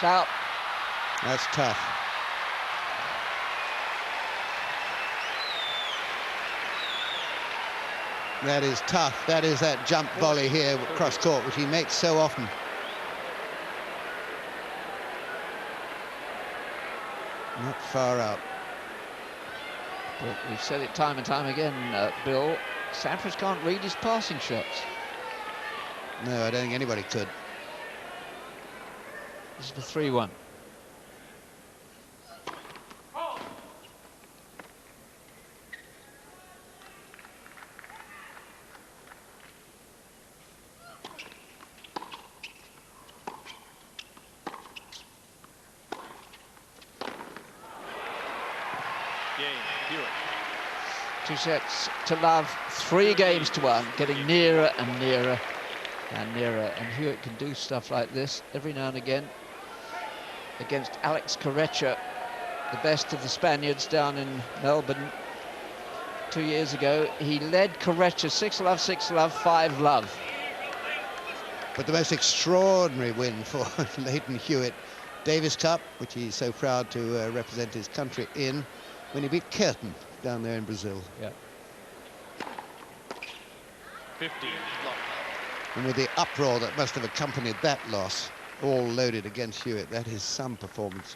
Out. That's tough. That is tough. That is that jump volley here cross court, which he makes so often. Not far out. But we've said it time and time again, Bill, Sampras can't read his passing shots. No, I don't think anybody could. This is the 3-1. Hewitt. 2 sets to love, 3 games to 1, getting nearer and nearer and nearer. And Hewitt can do stuff like this every now and again against Alex Correia, the best of the Spaniards down in Melbourne 2 years ago. He led Correia 6-love, 6-love, 5-love. But the most extraordinary win for Leighton Hewitt, Davis Cup, which he's so proud to represent his country in, when he beat Curtin down there in Brazil. Yeah. 50. And with the uproar that must have accompanied that loss, all loaded against Hewitt, that is some performance.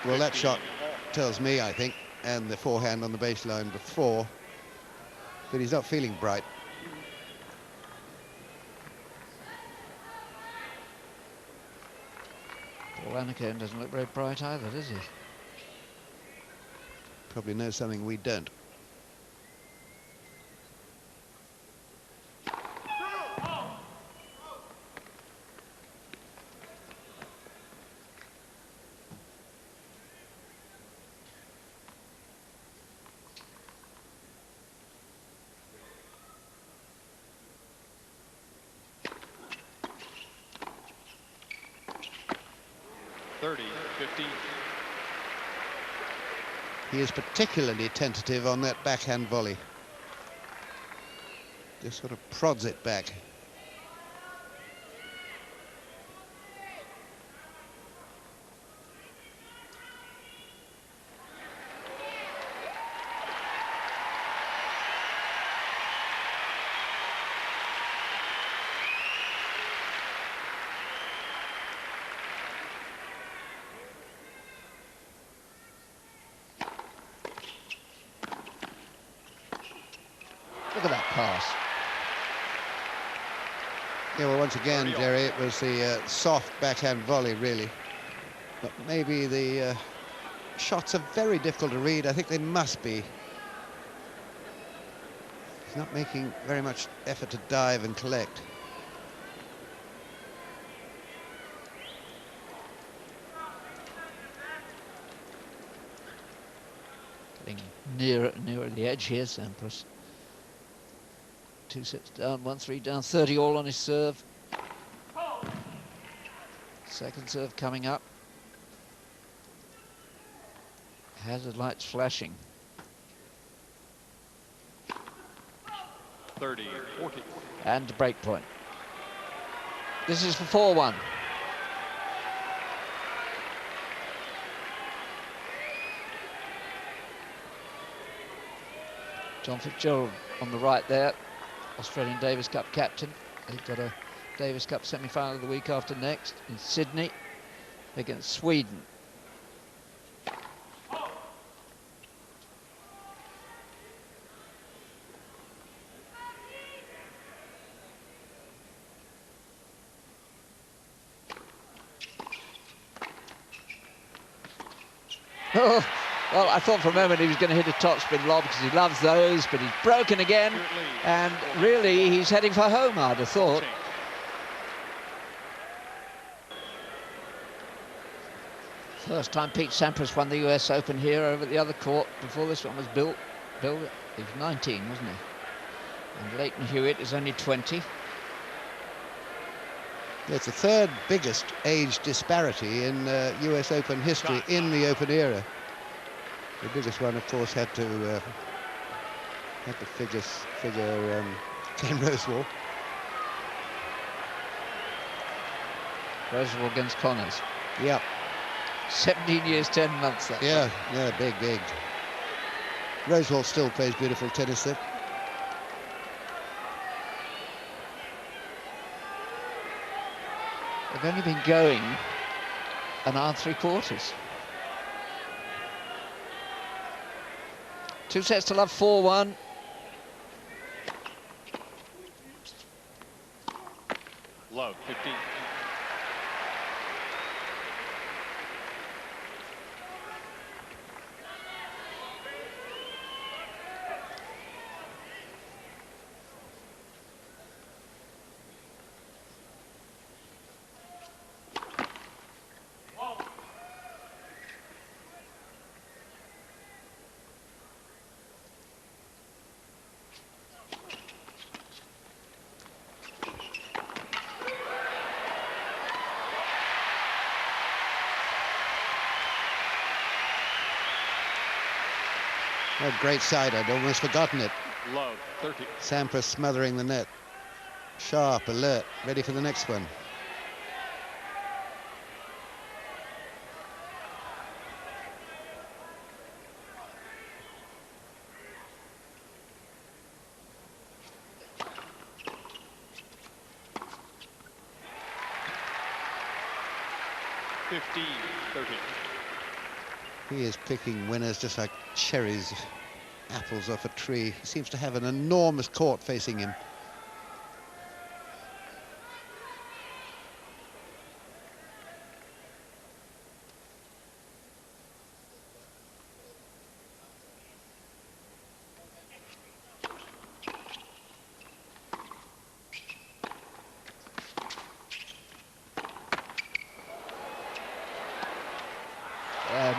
Well, that shot tells me, I think, and the forehand on the baseline before, that he's not feeling bright. Paul Annacone doesn't look very bright either, does he? Probably knows something we don't. He is particularly tentative on that backhand volley. Just sort of prods it back. Look at that pass. Yeah, well, once again, Jerry, it was the soft backhand volley, really. But maybe the shots are very difficult to read. I think they must be. He's not making very much effort to dive and collect. Getting nearer and nearer the edge here, Sampras. 2 sets down, 1-3 down, 30 all on his serve. Second serve coming up. Hazard lights flashing. 30, 40. And break point. This is for 4-1. John Fitzgerald on the right there. Australian Davis Cup captain. They've got a Davis Cup semi-final the week after next in Sydney against Sweden. Oh, well, I thought for a moment he was going to hit a topspin lob because he loves those, but he's broken again, and really he's heading for home, I'd have thought. First time Pete Sampras won the US Open here over at the other court before this one was built. He was 19, wasn't he? And Leighton Hewitt is only 20. It's the third biggest age disparity in US Open history in the Open era. The biggest one, of course, had to figure Ken Rosewall. Rosewall against Connors. Yep. 17 years, 10 months. That Yeah, yeah, big. Rosewall still plays beautiful tennis, though. They've only been going an hour and 3/4. 2 sets to love, 4-1. Love, 15. Oh, great side, I'd almost forgotten it. Love, 30. Sampras smothering the net. Sharp, alert, ready for the next one. He is picking winners just like cherries, apples off a tree. He seems to have an enormous court facing him.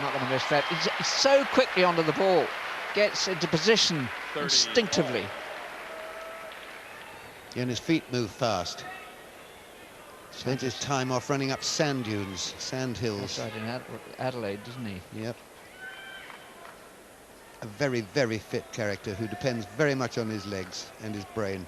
Not going to miss that. He's so quickly onto the ball, gets into position 30. instinctively. And his feet move fast. Spent his time off running up sand dunes, sand hills. That's right, in Adelaide, doesn't he? Yep. A very, very fit character who depends very much on his legs and his brain.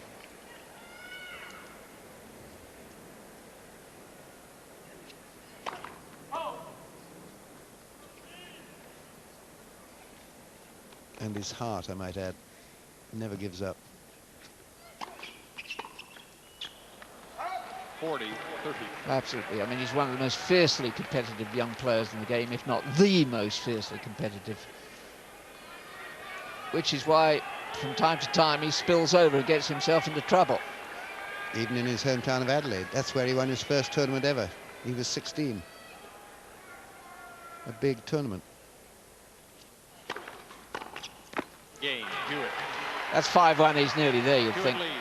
And his heart, I might add, never gives up. 40, 30. Absolutely. I mean, he's one of the most fiercely competitive young players in the game, if not the most fiercely competitive. Which is why, from time to time, he spills over and gets himself into trouble. Even in his hometown of Adelaide. That's where he won his first tournament ever. He was 16. A big tournament. Game, Hewitt. That's 5-1. He's nearly there, you'd Hewitt think. leads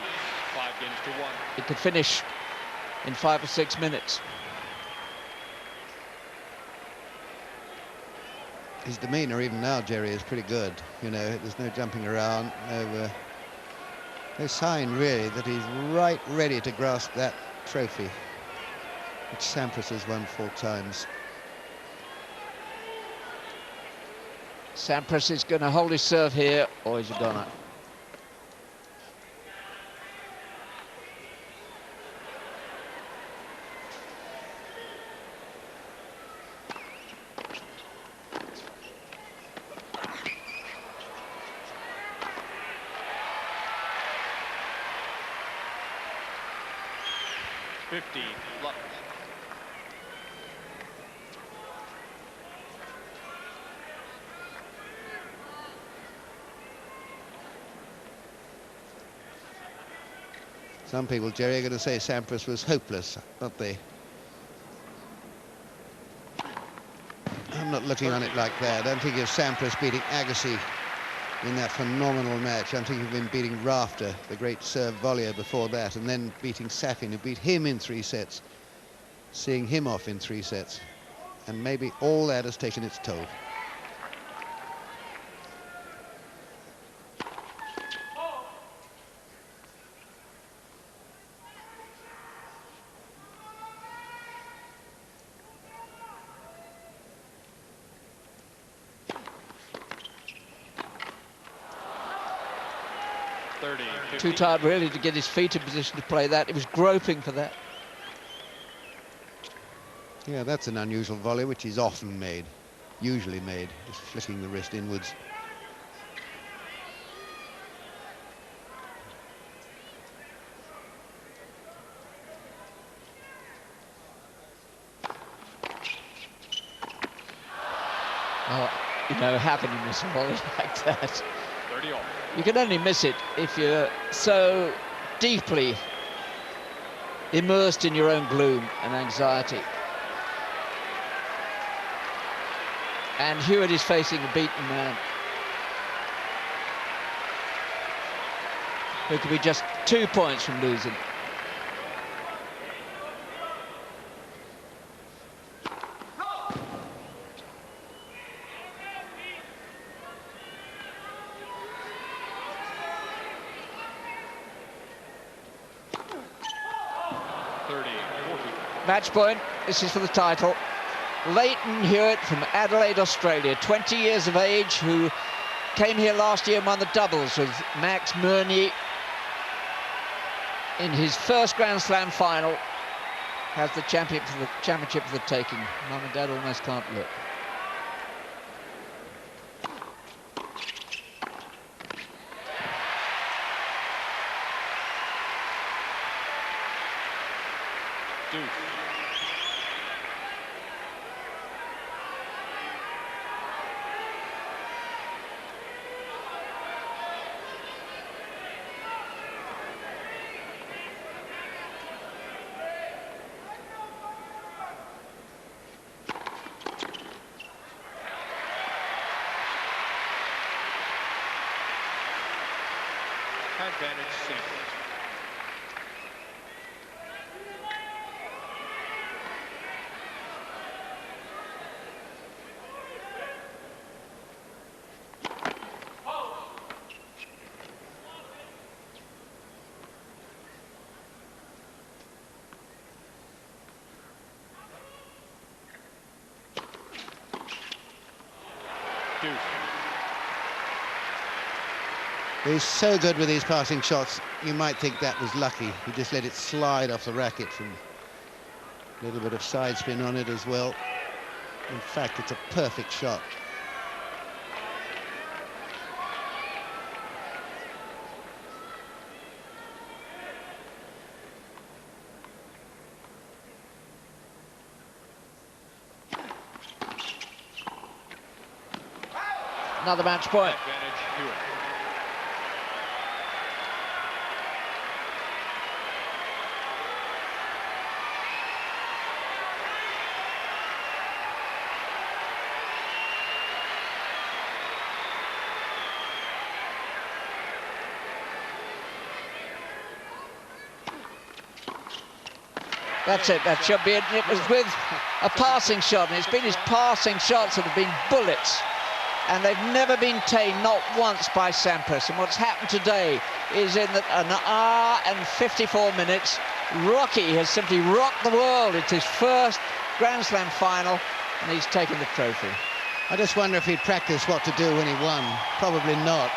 5 games to 1. It could finish in 5 or 6 minutes. His demeanour even now, Jerry, is pretty good. You know, there's no jumping around, no sign really that he's right ready to grasp that trophy, which Sampras has won 4 times. Sampras is going to hold his serve here, or he's a goner. Love. Some people, Jerry, are going to say Sampras was hopeless, aren't they? I'm not looking on it like that. I don't think of Sampras beating Agassi in that phenomenal match. I'm thinking of him beating Rafter, the great serve volleyer before that, and then beating Safin, who beat him in 3 sets, seeing him off in 3 sets. and maybe all that has taken its toll. Too tired really to get his feet in position to play that. He was groping for that. Yeah, that's an unusual volley, which is often made, usually made, just flicking the wrist inwards. Oh, you know, how can you miss a volley like that? 30 all. You can only miss it if you're so deeply immersed in your own gloom and anxiety. And Hewitt is facing a beaten man who could be just 2 points from losing. Match point, this is for the title. Leighton Hewitt from Adelaide, Australia, 20 years of age, who came here last year and won the doubles with Max Meunier in his first Grand Slam final, has the championship for the taking. Mum and Dad almost can't look. Deuce. Advantage single. Deuce. He's so good with these passing shots, you might think that was lucky. He just let it slide off the racket from a little bit of side spin on it as well. In fact, it's a perfect shot. Another match point. Advantage Hewitt. That's it, that should be it. It was with a passing shot, and it's been his passing shots that have been bullets. And they've never been tamed, not once, by Sampras. And what's happened today is in an hour and 54 minutes, Rocky has simply rocked the world. It's his first Grand Slam final, and he's taken the trophy. I just wonder if he'd practiced what to do when he won. Probably not.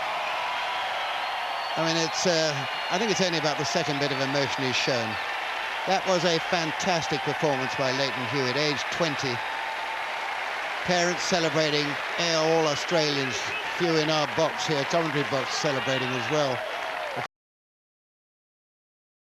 I mean, I think it's only about the second bit of emotion he's shown. That was a fantastic performance by Leighton Hewitt, aged 20. Parents celebrating, all Australians, few in our box here, commentary box, celebrating as well.